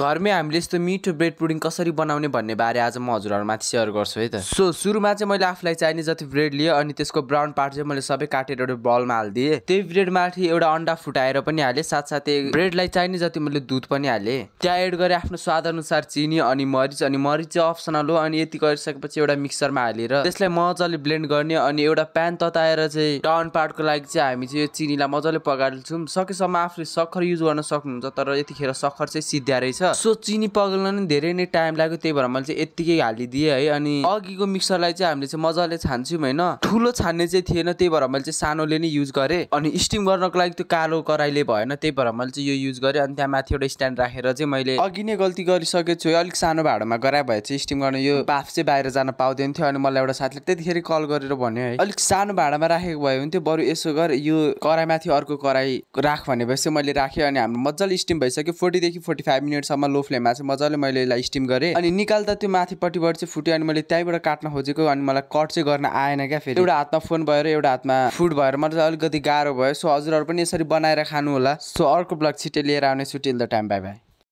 घरमै हामीले यस्तो मिठो ब्रेड पुडिङ कसरी बनाउने भन्ने बारे आज म हजुरहरुमाथि शेयर गर्छु है त। सो सुरुमा चाहिँ मैले आफूलाई चाहिने जति ब्रेड लिए अनि त्यसको ब्राउन पार्ट चाहिँ मैले सबै काटेर एउटा बलमा हाल्दिए। त्यही ब्रेड माथि एउटा अन्डा फुटाएर पनि हाले, साथसाथै ब्रेडलाई चाहिने जति मैले दुध पनि हाले। त्यहाँ एड गरे आफ्नो स्वाद अनुसार चिनी अनि मरिच चाहिँ अप्सनल हो। अनि यति गरिसकेपछि एउटा मिक्सरमा हालेर त्यसलाई मजाले ब्लेन्ड गर्ने अनि एउटा प्यान तताएर चाहिँ टर्न पार्टको लागि चाहिँ हामी चाहिँ यो चिनीलाई मजाले पगाल्छौँ। सकेसम्म आफूले सक्खर युज गर्न सक्नुहुन्छ, तर यतिखेर सक्खर चाहिँ सिद्ध्या रहेछ। सो चिनी पगाल्न नि धेरै नै टाइम लाग्यो, त्यही भएर मैले चाहिँ यतिकै हालिदिएँ है। अनि अघिको मिक्सरलाई चाहिँ हामीले चाहिँ मजाले छान्छौँ हैन, ठुलो छान्ने चाहिँ थिएन, त्यही भएर मैले चाहिँ सानोले नै युज गरेँ। अनि स्टिम गर्नको लागि त्यो कालो कराईले भएन, त्यही भएर मैले चाहिँ यो युज गरेँ। अनि त्यहाँ माथि एउटा स्ट्यान्ड राखेर चाहिँ मैले अघि नै गल्ती गरिसकेको छु, अलिक सानो भाँडोमा गराए भए चाहिँ स्टिम गर्न यो बाफ चाहिँ बाहिर जान पाउँदैन थियो। अनि मलाई एउटा साथीले त्यतिखेर कल गरेर भन्यो है, अलिक सानो भाँडामा राखेको भए हुन्थ्यो, बरु यसो गर यो कराईमाथि अर्को कराई राख भनेपछि मैले राखेँ। अनि हाम्रो मजाले स्टिम भइसक्यो। 40 देखि 45 मिनटसम्म लो फ्लेममा चाहिँ मजाले मैले यसलाई स्टिम गरेँ। अनि निकाल्दा त्यो माथिपट्टिबाट चाहिँ फुट्यो। अनि मैले त्यहीँबाट काट्न खोजेको, अनि मलाई कट चाहिँ गर्न आएन क्या। फेरि एउटा हातमा फोन भएर एउटा हातमा फुड भएर मलाई अलिकति गाह्रो भयो। सो हजुरहरू पनि यसरी बनाएर खानु होला। सो अर्को ब्लग छिट्टै लिएर आउने छु। Till the time, by by.